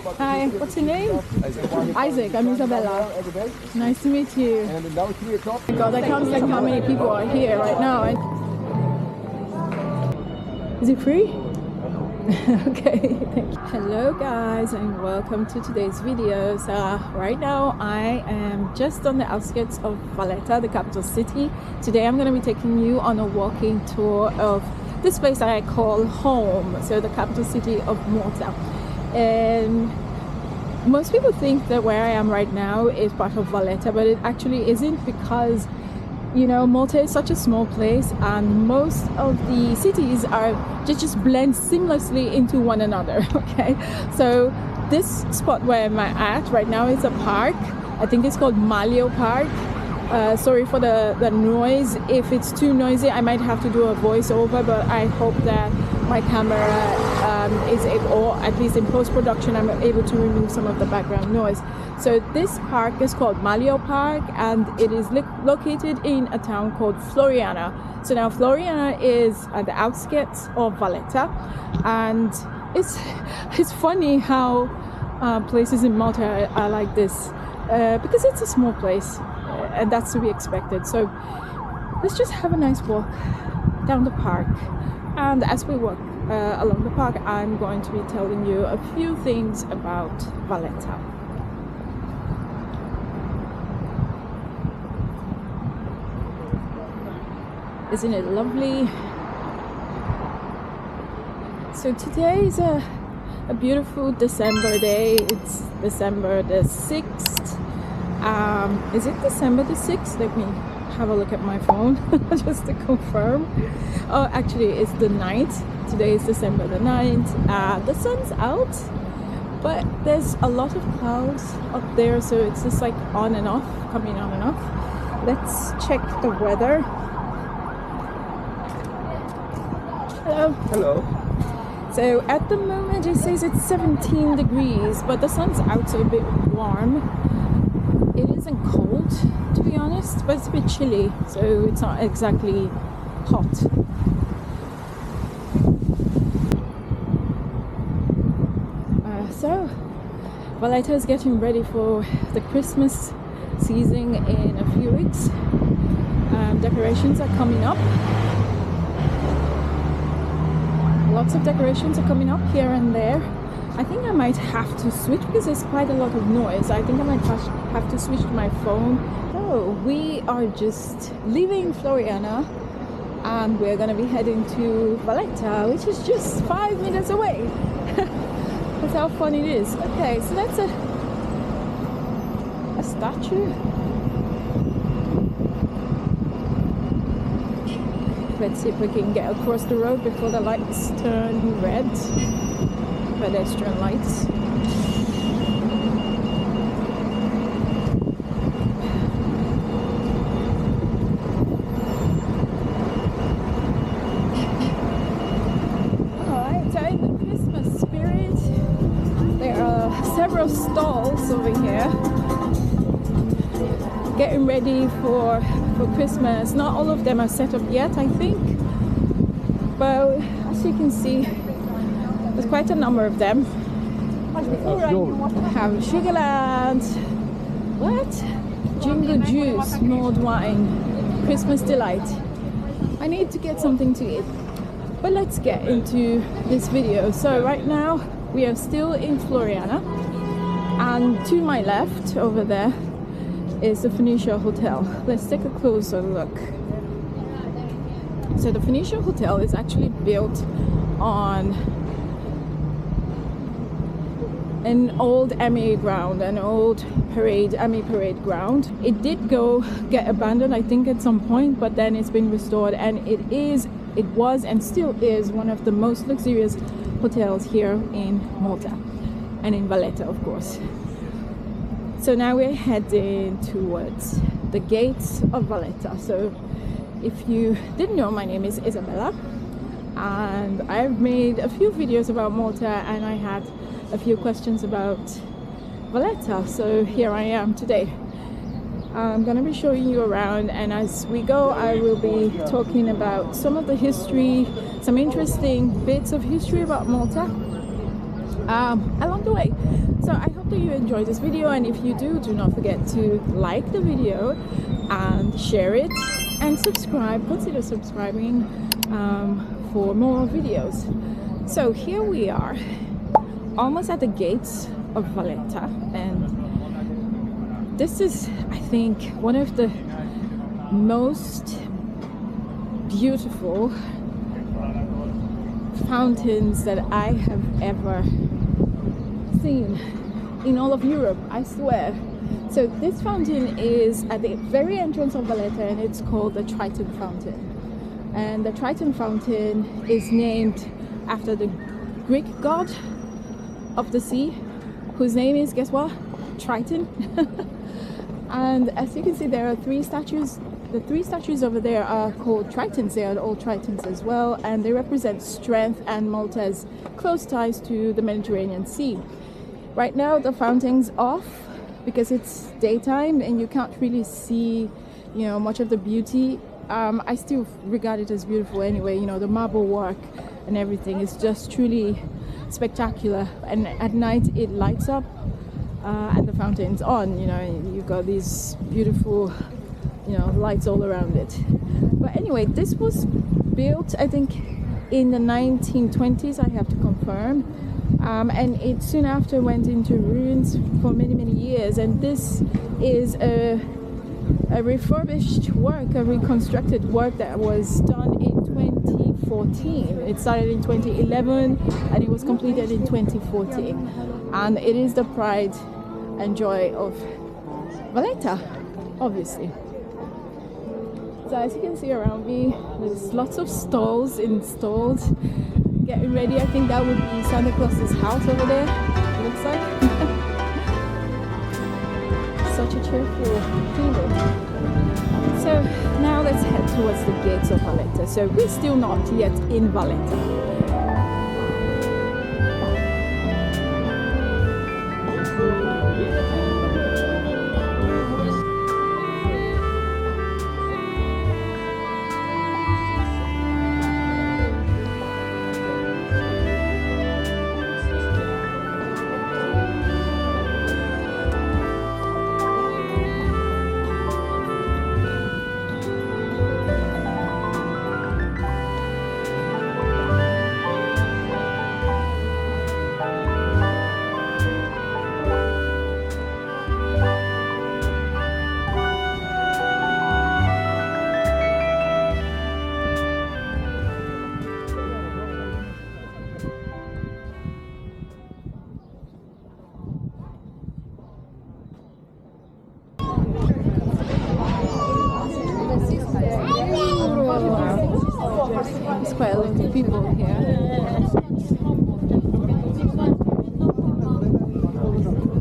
Hi, what's your name? Isaac, I'm Isabella. Nice to meet you. Oh my God, I can't think how many people are here right now. Is it free? Okay, thank you. Hello guys and welcome to today's videos. Right now I am just on the outskirts of Valletta, the capital city. Today I'm going to be taking you on a walking tour of this place I call home, so the capital city of Malta. And most people think that where I am right now is part of Valletta, but it actually isn't, because you know, Malta is such a small place and most of the cities are just blend seamlessly into one another. Okay, so this spot where I'm at right now is a park. I think it's called Malio Park. Sorry for the noise. If it's too noisy I might have to do a voiceover, but I hope that my camera is able, or at least in post-production I'm able to remove some of the background noise. So this park is called Malio Park and it is located in a town called Floriana. So now Floriana is at the outskirts of Valletta, and it's funny how places in Malta are like this, because it's a small place and that's to be expected. So let's just have a nice walk down the park, and as we walk along the park I'm going to be telling you a few things about Valletta. Isn't it lovely? So today is a beautiful December day. It's December the 6th. Is it December the 6th? Let me have a look at my phone just to confirm. Oh, actually it's the 9th. Today is December the 9th. The sun's out, but there's a lot of clouds up there, so it's just like on and off, coming on and off. Let's check the weather. Hello. Hello. So at the moment it says it's 17 degrees, but the sun's out, so a bit warm. It isn't cold, to be honest, but it's a bit chilly, so it's not exactly hot. So Valletta is getting ready for the Christmas season in a few weeks. Decorations are coming up. Lots of decorations are coming up here and there. I think I might have to switch because there's quite a lot of noise. I think I might have to switch to my phone. So we are just leaving Floriana and we're going to be heading to Valletta, which is just 5 minutes away. That's how fun it is. Okay, so that's a statue. Let's see if we can get across the road before the lights turn red. Pedestrian lights. Alright, so in the Christmas spirit, there are several stalls over here getting ready for Christmas. Not all of them are set up yet, I think, but as you can see there's quite a number of them. Have Sugarland, what? Jingle Juice, mulled wine, Christmas delight. I need to get something to eat, but let's get into this video. So right now we are still in Floriana, and to my left over there is the Phoenicia Hotel. Let's take a closer look. So the Phoenicia Hotel is actually built on an old army ground, an old army parade ground. It did get abandoned, I think, at some point, but then it's been restored, and it was and still is one of the most luxurious hotels here in Malta and in Valletta, of course. So now we're heading towards the gates of Valletta. So if you didn't know, my name is Isabella and I've made a few videos about Malta and I had a few questions about Valletta. So here I am today. I'm going to be showing you around, and as we go I will be talking about some of the history, some interesting bits of history about Malta along the way. So I hope that you enjoyed this video, and if you do not forget to like the video and share it and subscribe. Consider subscribing for more videos. So here we are, almost at the gates of Valletta, and this is, I think, one of the most beautiful fountains that I have ever seen in all of Europe, I swear. So this fountain is at the very entrance of Valletta, and it's called the Triton Fountain. And the Triton Fountain is named after the Greek god of the sea, whose name is, guess what? Triton. And as you can see, there are three statues. The three statues over there are called Tritons. They are all Tritons as well, and they represent strength and Malta's close ties to the Mediterranean Sea. Right now the fountain's off because it's daytime and you can't really see, you know, much of the beauty. I still regard it as beautiful anyway. You know, the marble work and everything is just truly spectacular, and at night it lights up and the fountain's on. You know, you've got these beautiful, you know, lights all around it. But anyway, this was built, I think, in the 1920s, I have to confirm, and it soon after went into ruins for many years. And this is a refurbished work, a reconstructed work that was done in 2014. It started in 2011 and it was completed in 2014, and it is the pride and joy of Valletta, obviously. So as you can see around me, there's lots of stalls installed, getting ready. I think that would be Santa Claus's house over there, it looks like. Such a cheerful feeling. So now let's head towards the gates of Valletta. So we're still not yet in Valletta. There's quite a lot of people here.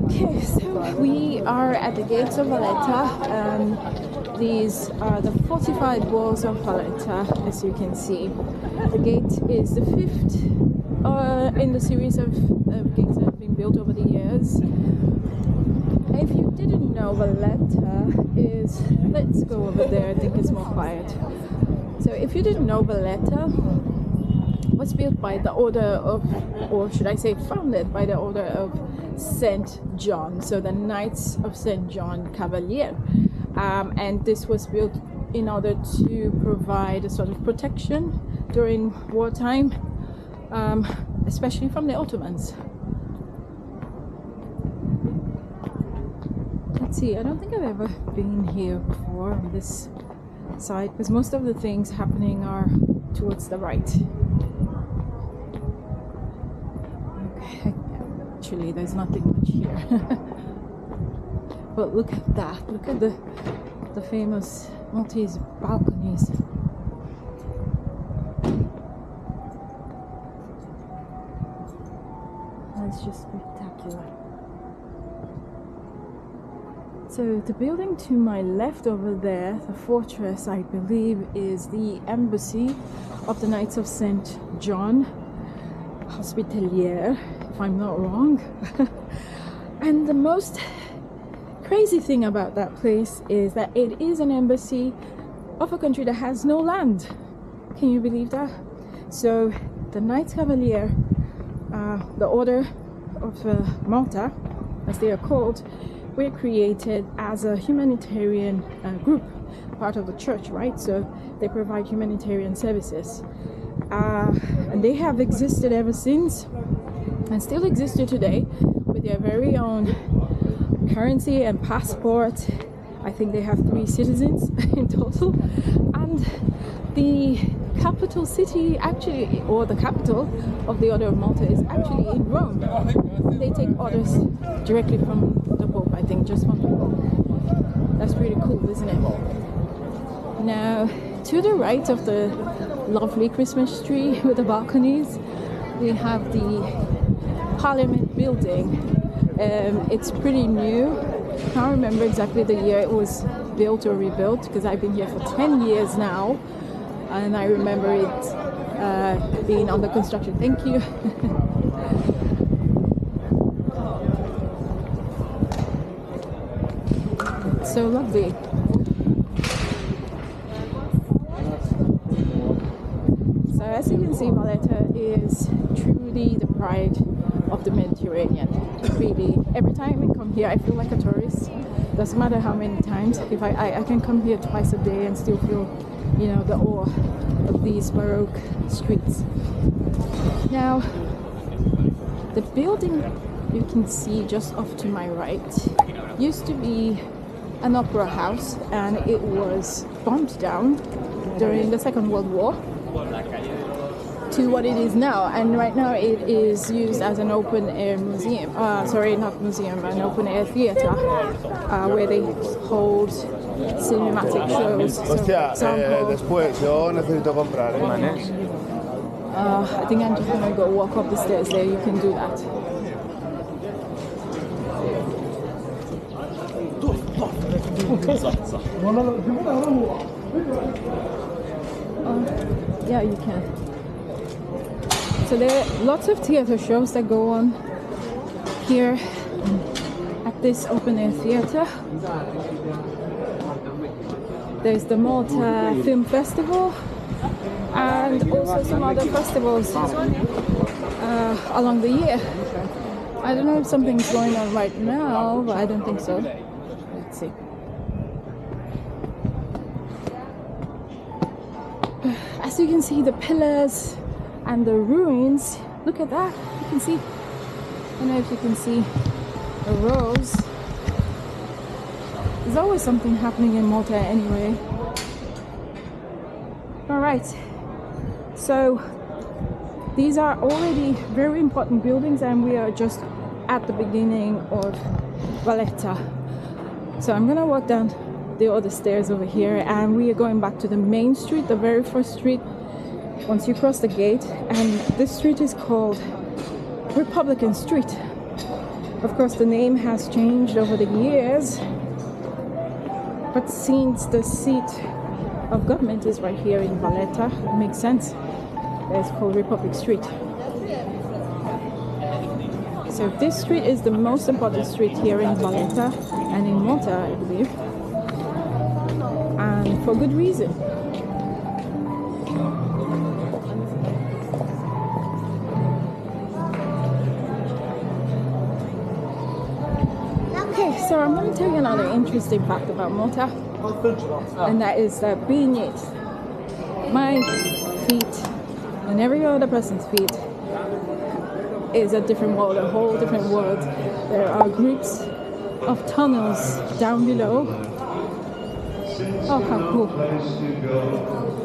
Okay, so we are at the gates of Valletta. These are the fortified walls of Valletta, as you can see. The gate is the fifth in the series of gates that have been built over the years. If you didn't know, Valletta is... Let's go over there, I think it's more quiet. So if you didn't know, Valletta was built by the Order of, or should I say founded by the Order of St. John, so the Knights of St. John Cavalier. And this was built in order to provide a sort of protection during wartime, especially from the Ottomans. Let's see, I don't think I've ever been here before on this side, because most of the things happening are towards the right. Okay, actually there's nothing much here. But look at that, look at the famous Maltese balconies. That's just spectacular. So the building to my left over there, the fortress, I believe, is the embassy of the Knights of St. John Hospitalier, if I'm not wrong. And the most crazy thing about that place is that it is an embassy of a country that has no land. Can you believe that? So the Knights Cavalier, the Order of Malta, as they are called, were created as a humanitarian group, part of the church, right? So they provide humanitarian services. And they have existed ever since and still existed today with their very own currency and passport. I think they have 3 citizens in total. And the capital city actually, or the capital of the Order of Malta is actually in Rome. They take orders directly from the Pope, I think, just from the Pope. That's pretty cool, isn't it? Now, to the right of the lovely Christmas tree with the balconies, we have the Parliament building. It's pretty new. I can't remember exactly the year it was built or rebuilt because I've been here for 10 years now, and I remember it being under construction. Thank you. So lovely. So as you can see, Valletta is truly the pride of the Mediterranean. Really, every time I come here I feel like a tourist. Doesn't matter how many times. If I can come here twice a day and still feel, you know, the awe of these Baroque streets. Now, the building you can see just off to my right used to be an opera house, and it was bombed down during the Second World War to what it is now, and right now it is used as an open air museum. Sorry, not museum, an open air theatre where they hold cinematic shows. So, for example, I think I'm just gonna go walk up the stairs there. You can do that. Yeah, you can. So there are lots of theatre shows that go on here at this open air theatre. There's the Malta Film Festival and also some other festivals along the year. I don't know if something's going on right now, but I don't think so. Let's see. As you can see, the pillars and the ruins, look at that. You can see, I don't know if you can see the rows. There's always something happening in Malta anyway. Alright, so these are already very important buildings and we are just at the beginning of Valletta. So I'm gonna walk down the other stairs over here and we are going back to the main street, the very first street once you cross the gate, and this street is called Republican Street. Of course the name has changed over the years, but since the seat of government is right here in Valletta, it makes sense. It's called Republic Street. So this street is the most important street here in Valletta and in Malta, I believe, and for good reason. Okay, so I'm going to tell you another interesting fact about Malta, and that is that being it, my feet and every other person's feet is a different world, a whole different world. There are groups of tunnels down below. Oh, how cool.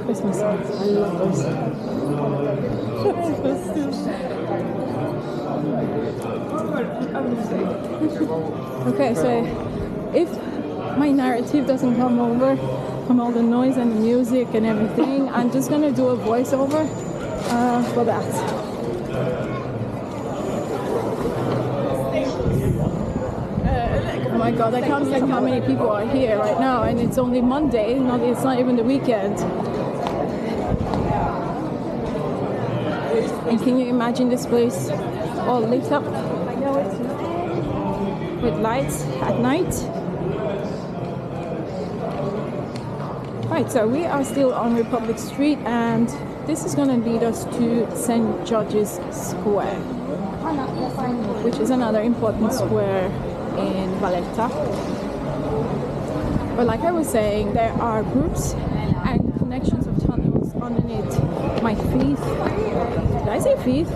Christmas songs, I love those. Okay, so if my narrative doesn't come over from all the noise and the music and everything, I'm just gonna do a voiceover for that. Oh my god, I can't believe how many people are here right now, and it's only Monday, it's not even the weekend. And can you imagine this place all lit up with lights at night? Right, so we are still on Republic Street and this is going to lead us to St. George's Square, which is another important square in Valletta. But like I was saying, there are groups and connections of tunnels underneath my feet. Did I say feet?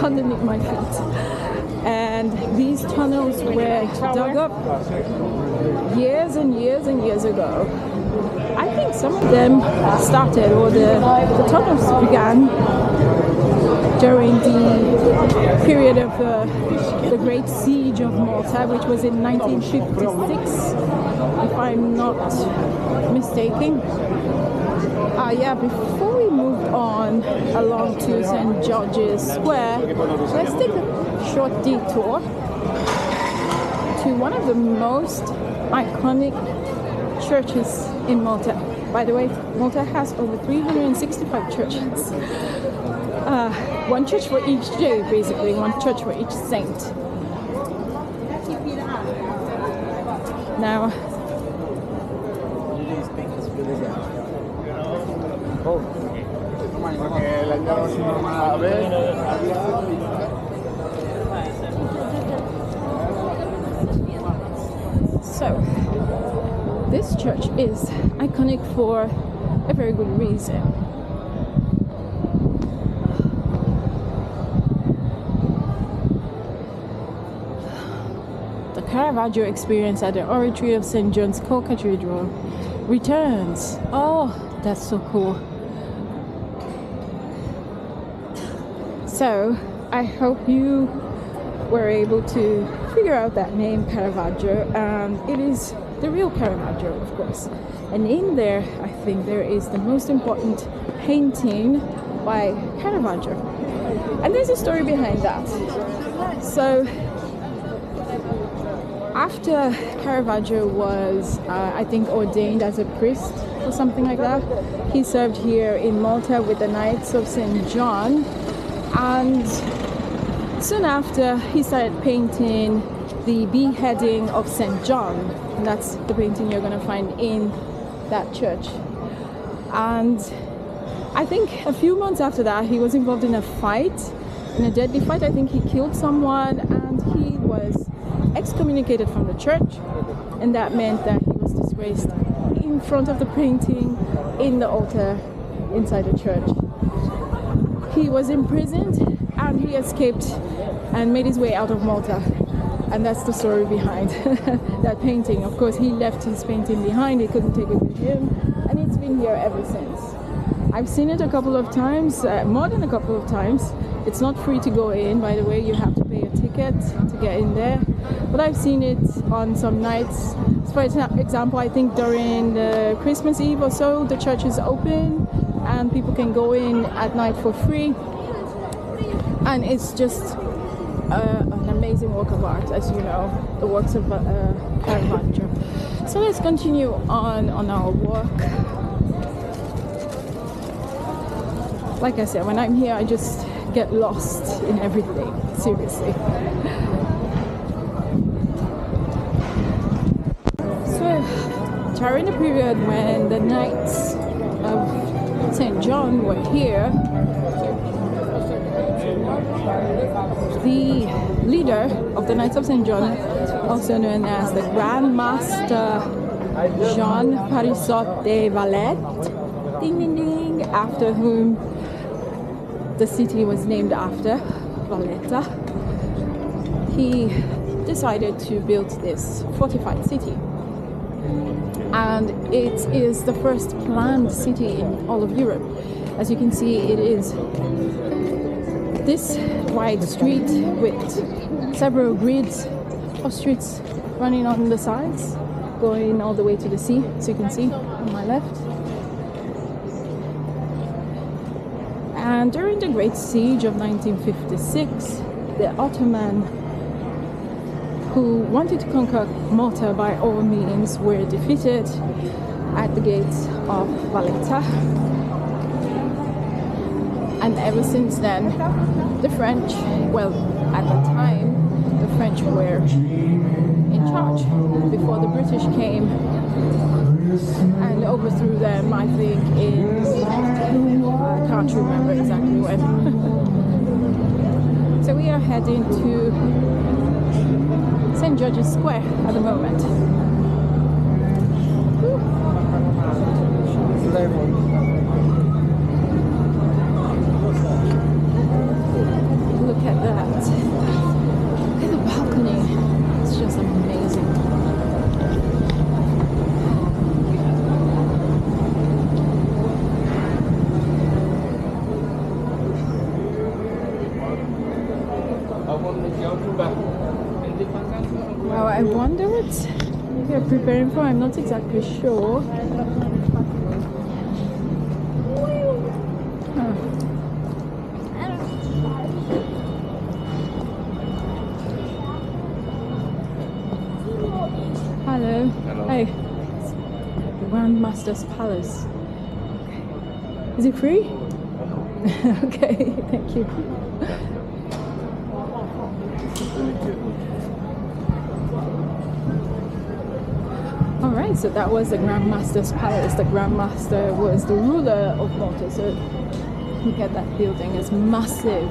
Underneath my feet. And these tunnels were dug up years and years and years ago. I think some of them started, or the tunnels began during the period of the Great Siege of Malta, which was in 1956, if I'm not mistaken. Yeah, before we move on along to St. George's Square, let's take a short detour to one of the most iconic churches in Malta. By the way, Malta has over 365 churches. One church for each day, basically, one church for each saint. Now, so this church is iconic for a very good reason. The Caravaggio experience at the Oratory of St. John's Co-Cathedral returns. Oh, that's so cool. So I hope you were able to figure out that name, Caravaggio, and it is the real Caravaggio, of course. And in there, I think there is the most important painting by Caravaggio. And there's a story behind that. So after Caravaggio was, I think, ordained as a priest or something like that, he served here in Malta with the Knights of St. John. And soon after, he started painting the beheading of St. John. And that's the painting you're going to find in that church. And I think a few months after that, he was involved in a fight, in a deadly fight. I think he killed someone, and he was excommunicated from the church. And that meant that he was disgraced in front of the painting, in the altar, inside the church. He was imprisoned and he escaped and made his way out of Malta. And that's the story behind that painting. Of course, he left his painting behind. He couldn't take it with him. And it's been here ever since. I've seen it a couple of times, more than a couple of times. It's not free to go in, by the way. You have to pay a ticket to get in there. But I've seen it on some nights. For example, I think during the Christmas Eve or so, the church is open and people can go in at night for free. And it's just an amazing work of art, as you know, the works of Caravaggio. So let's continue on our walk. Like I said, when I'm here, I just get lost in everything, seriously. So, during the period when the Knights of St. John were here, the leader of the Knights of St. John, also known as the Grandmaster Jean Parisot de Valletta, ding ding ding, after whom the city was named after, Valletta, he decided to build this fortified city. And it is the first planned city in all of Europe. As you can see, it is this wide street with several grids of streets running on the sides, going all the way to the sea, as you can see on my left. And during the Great Siege of 1956, the Ottoman, who wanted to conquer Malta by all means, were defeated at the gates of Valletta. And ever since then, the French, well, at the time, the French were in charge before the British came and overthrew them, I think, I can't remember exactly when. So we are heading to St. St. George's Square at the moment. Look at that. Look at the balcony. It's just amazing. Wow, I wonder what they're preparing for. I'm not exactly sure. Hello. Hello. Hey. The Grandmaster's Palace. Is it free? Okay, thank you. Alright, so that was the Grandmaster's Palace. The Grandmaster was the ruler of Malta. So look at that building, it's massive.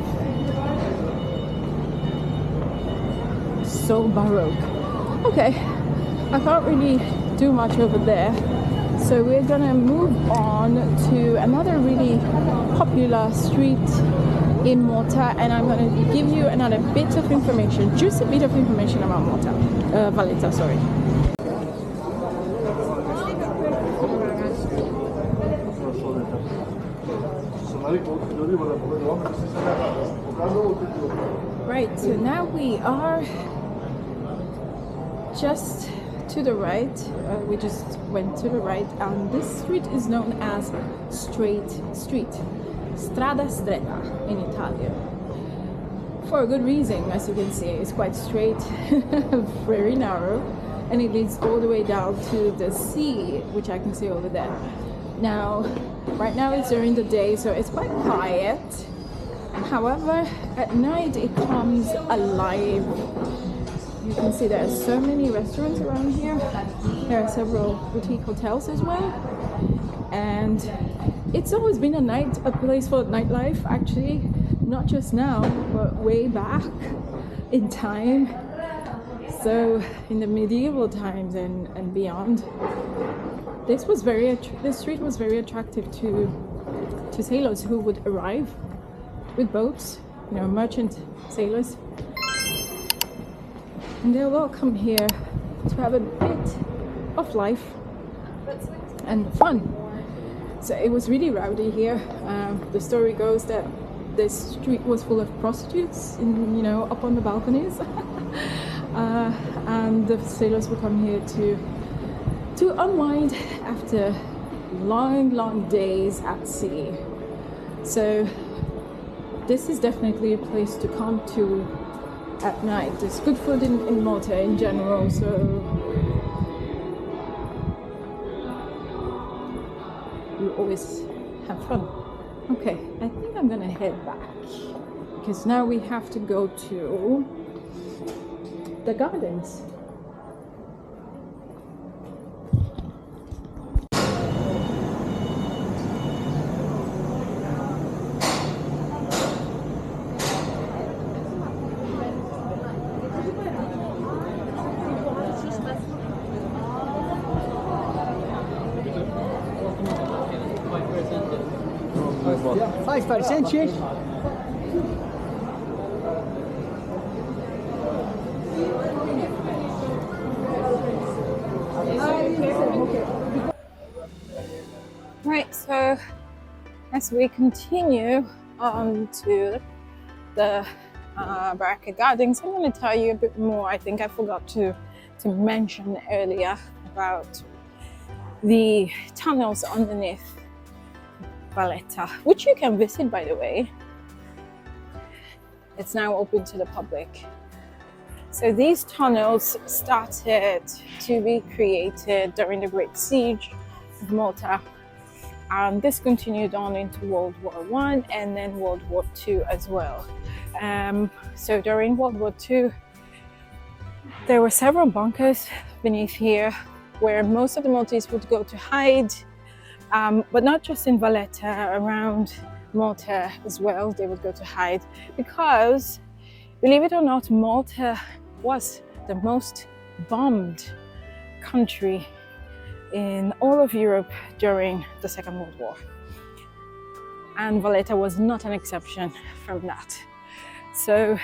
So baroque. Okay, I can't really do much over there. So we're gonna move on to another really popular street in Malta, and I'm gonna give you another bit of information, just a bit of information about Malta, Valletta, sorry. Right, so now we are just to the right. We just went to the right, and this street is known as Strait Street, Strada Stretta in Italian. For a good reason, as you can see, it's quite straight, very narrow, and it leads all the way down to the sea, which I can see over there. Now, right now it's during the day, so it's quite quiet. However, at night it comes alive. You can see there are so many restaurants around here. There are several boutique hotels as well. And it's always been a place for nightlife, actually. Not just now, but way back in time. So in the medieval times and beyond. This street was very attractive to sailors who would arrive with boats, you know, merchant sailors, and they'll all come here to have a bit of life and fun. So it was really rowdy here. The story goes that this street was full of prostitutes, up on the balconies, and the sailors would come here to unwind after long days at sea. So this is definitely a place to come to at night. There's good food in Malta in general, so you always have fun. Okay, I think I'm gonna head back because now we have to go to the gardens. Right, so as we continue on to the Barrakka Gardens, I'm going to tell you a bit more. I think I forgot to mention earlier about the tunnels underneath Valletta, which you can visit, by the way. It's now open to the public. So these tunnels started to be created during the Great Siege of Malta, and this continued on into World War I and then World War II as well. So during World War II, there were several bunkers beneath here where most of the Maltese would go to hide, but not just in Valletta, around Malta as well, they would go to hide because, believe it or not, Malta was the most bombed country in all of Europe during the Second World War. And Valletta was not an exception from that. So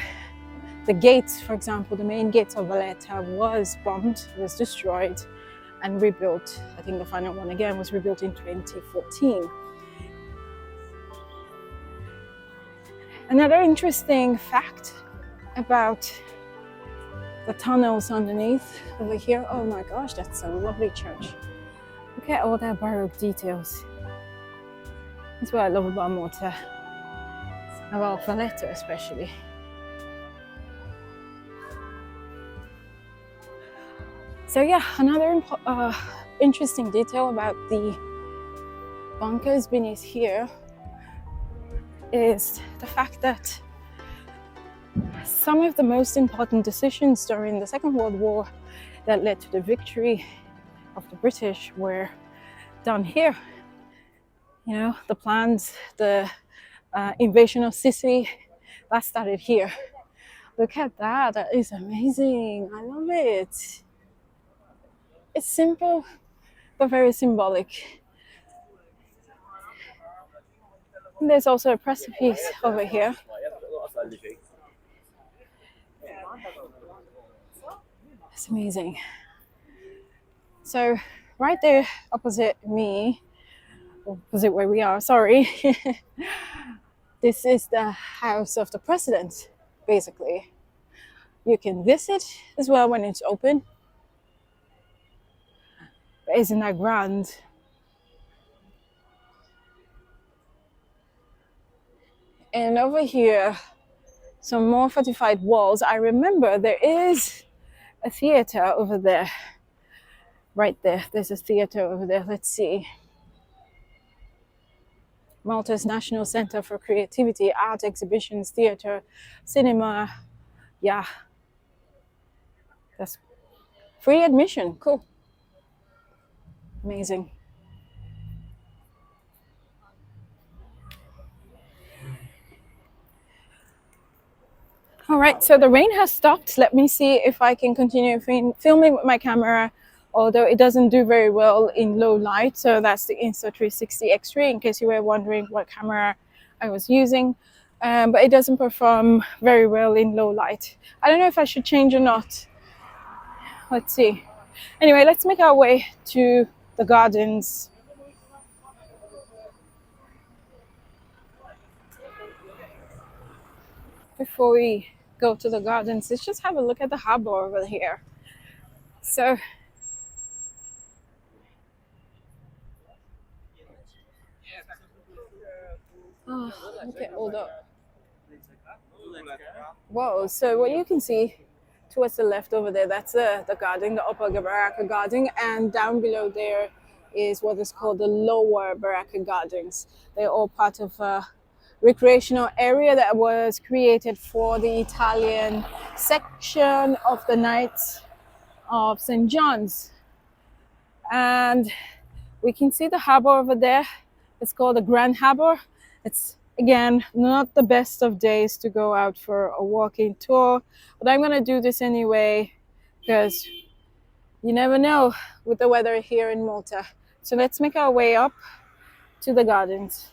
the gates, for example, the main gates of Valletta was bombed, was destroyed and rebuilt. I think the final one again was rebuilt in 2014. Another interesting fact about the tunnels underneath over here. Oh my gosh, that's a lovely church. Look at all that Baroque details. That's what I love about Malta, about Valletta especially. So yeah, another interesting detail about the bunkers beneath here is the fact that some of the most important decisions during the Second World War that led to the victory of the British were done here. You know, the plans, the invasion of Sicily, that started here. Look at that, that is amazing. I love it. It's simple, but very symbolic. And there's also a precipice over here. It's amazing. So right there opposite me, opposite where we are, sorry, this is the house of the president, basically. You can visit as well when it's open. But isn't that grand? And over here, some more fortified walls. I remember there is a theater over there. Right there, there's a theater over there. Let's see. Malta's National Center for Creativity, Art Exhibitions, Theater, Cinema. Yeah. That's free admission. Cool. Amazing. All right, so the rain has stopped. Let me see if I can continue filming with my camera, although it doesn't do very well in low light. So that's the Insta360 X3, in case you were wondering what camera I was using. But it doesn't perform very well in low light. I don't know if I should change or not. Let's see. Anyway, let's make our way to the gardens. Before we go to the gardens, let's just have a look at the harbor over here. So look at all the whoa. So what you can see towards the left over there, that's the garden, the Upper Barrakka Garden, and down below there is what is called the Lower Barrakka Gardens. They're all part of a recreational area that was created for the Italian section of the Knights of St. John's. And we can see the harbor over there. It's called the Grand Harbour. It's, again, not the best of days to go out for a walking tour, but I'm going to do this anyway because you never know with the weather here in Malta. So let's make our way up to the gardens.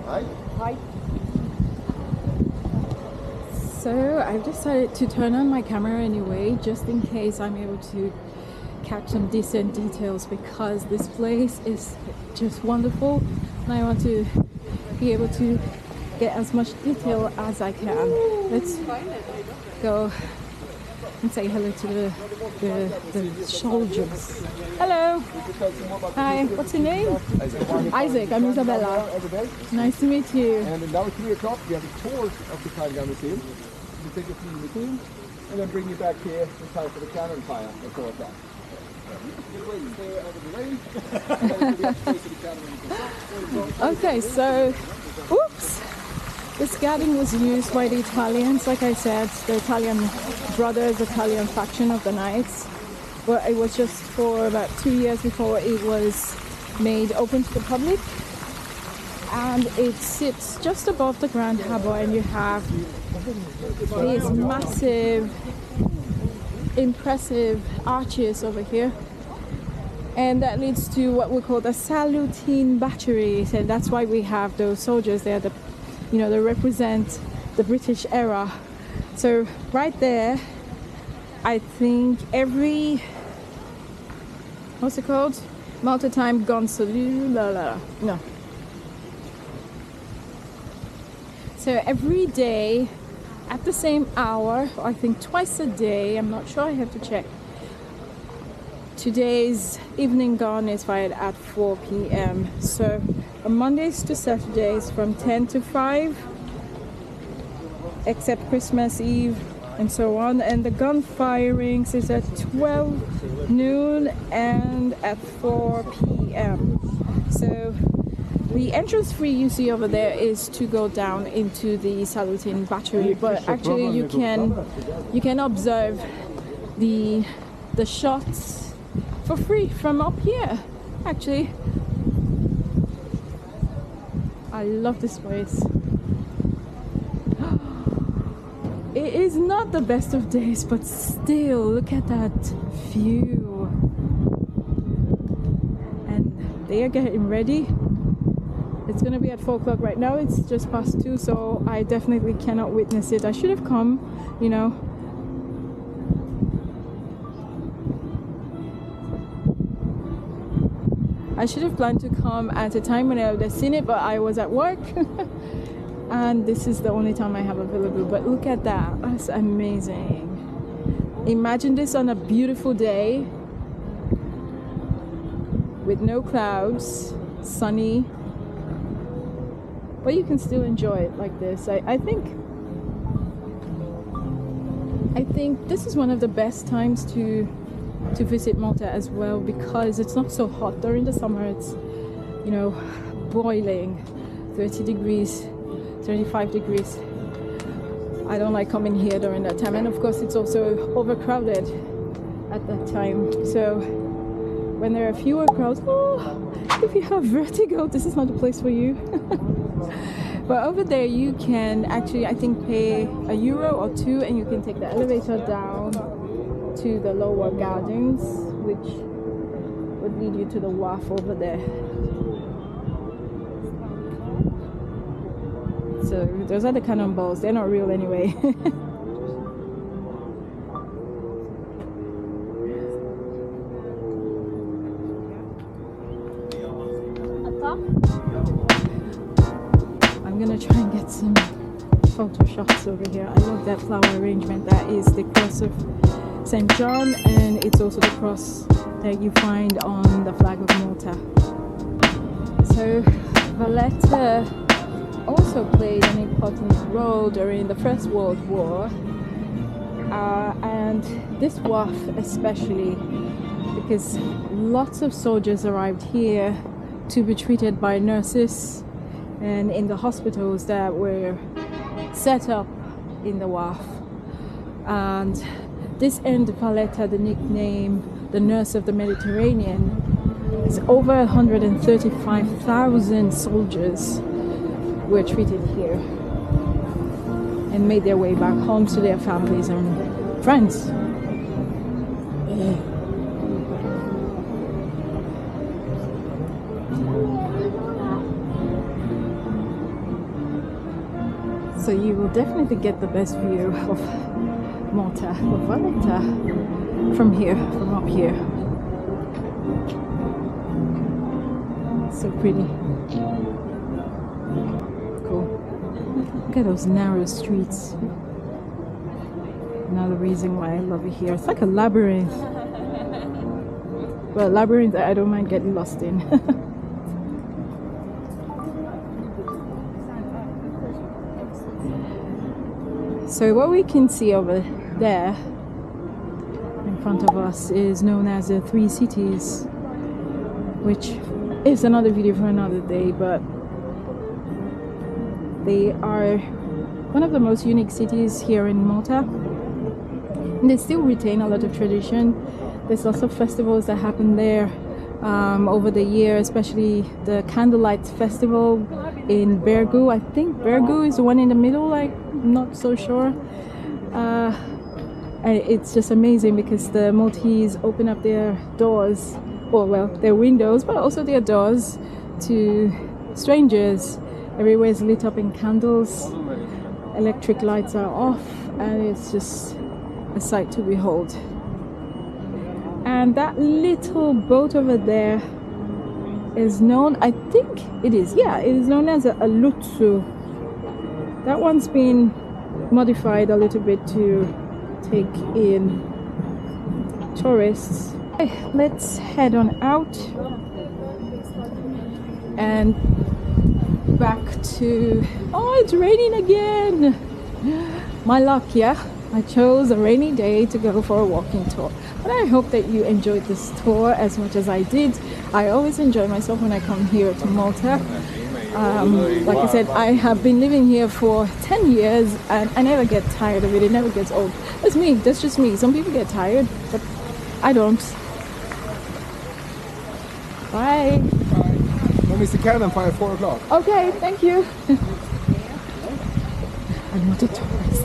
Hi. So I've decided to turn on my camera anyway, just in case I'm able to catch some decent details, because this place is just wonderful and I want to be able to get as much detail as I can. Let's go and say hello to the soldiers. Hello. Hi, what's your name? Isaac, I'm Isabella. Nice to meet you. And now at 3 o'clock we have a tour of the Cardigan Museum. We take you through the museum and then bring you back here in time for the cannon fire at 4 o'clock. Okay, so, oops. This garden was used by the Italians, like I said, the Italian brothers, Italian faction of the Knights. But it was just for about 2 years before it was made open to the public. and it sits just above the Grand Harbour, and you have these massive, impressive arches over here, and that leads to what we call the Salutine batteries, and that's why we have those soldiers there. They represent the British era. So right there, I think every, what's it called? Malta time gun salute. No. So every day at the same hour, I think twice a day, I'm not sure, I have to check. Today's evening gun is fired at 4 p.m. So on Mondays to Saturdays from 10 to 5, except Christmas Eve and so on. And the gun firings is at 12 noon and at 4 p.m. So the entrance fee you see over there is to go down into the Salutine battery, but actually you can observe the shots for free from up here. Actually, I love this place. It is not the best of days, but still, look at that view. And they are getting ready. It's gonna be at 4 o'clock right now. It's just past 2, so I definitely cannot witness it. I should have come, I should have planned to come at a time when I would have seen it, but I was at work. And this is the only time I have available. But look at that, that's amazing. Imagine this on a beautiful day with no clouds, sunny, but you can still enjoy it like this. I think this is one of the best times to visit Malta as well, because it's not so hot during the summer. It's boiling 30 degrees, 35 degrees. I don't like coming here during that time, and of course it's also overcrowded at that time. So when there are fewer crowds, if you have vertigo, this is not the place for you. But over there you can actually, I think, pay €1 or 2 and you can take the elevator down to the lower gardens, which would lead you to the wharf over there. So those are the cannonballs. They're not real anyway. I'm gonna try and get some photo shots over here. I love that flower arrangement. That is the cross of St. John, and it's also the cross that you find on the flag of Malta. So Valletta also played an important role during the First World War, and this wharf especially, because lots of soldiers arrived here to be treated by nurses and in the hospitals that were set up in the wharf. And this earned Valletta the nickname the Nurse of the Mediterranean. It's over 135,000 soldiers were treated here and made their way back home to their families and friends. So you will definitely get the best view of Malta, of Valletta, from here, from up here. So pretty. Cool. Look at those narrow streets. Another reason why I love it here. It's like a labyrinth. Well, labyrinth I don't mind getting lost in. So what we can see over there in front of us is known as the Three Cities, which is another video for another day, but they are one of the most unique cities here in Malta, and they still retain a lot of tradition. There's lots of festivals that happen there over the year, especially the candlelight festival in Bergu. I think Bergu is the one in the middle, I'm not so sure. It's just amazing because the Maltese open up their doors, or well, their windows, but also their doors to strangers. Everywhere is lit up in candles, electric lights are off, and it's just a sight to behold. And that little boat over there is known, I think it is known as a lutsu. That one's been modified a little bit to take in tourists. Okay, let's head on out and back to... Oh, it's raining again! My luck, yeah? I chose a rainy day to go for a walking tour. But I hope that you enjoyed this tour as much as I did. I always enjoy myself when I come here to Malta. Like I said, I have been living here for 10 years and I never get tired of it. It never gets old. That's me. That's just me. Some people get tired, but I don't. Bye. Let me see Cannon by 4 o'clock. Okay, thank you. I'm not a tourist.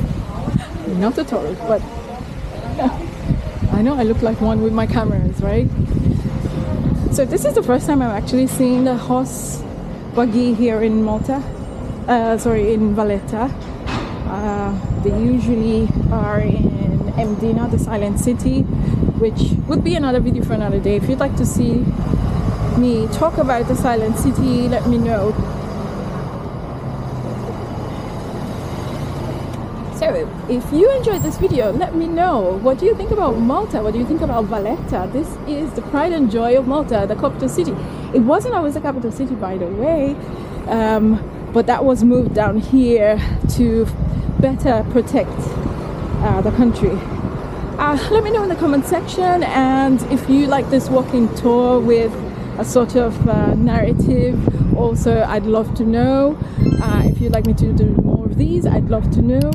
I'm not a tourist, but I know I look like one with my cameras, right? So this is the first time I'm actually seeing the horse buggy here in Malta. In Valletta. They usually are in Mdina, the silent city, which would be another video for another day. If you'd like to see me talk about the silent city, let me know. So if you enjoyed this video, let me know. What do you think about Malta? What do you think about Valletta? This is the pride and joy of Malta, the capital city. It wasn't always the capital city, by the way, but that was moved down here to better protect the country. Let me know in the comment section, and if you like this walking tour with a sort of narrative, also I'd love to know. If you'd like me to do more of these, I'd love to know.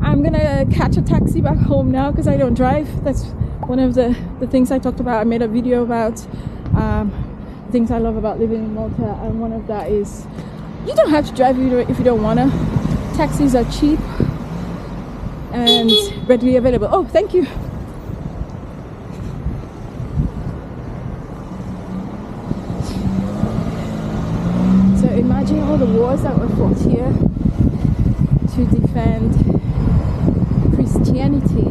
I'm gonna catch a taxi back home now because I don't drive. That's one of the things I talked about. I made a video about things I love about living in Malta, and one of that is you don't have to drive if you don't wanna. Taxis are cheap and readily available. Oh, thank you. So imagine all the wars that were fought here to defend Christianity.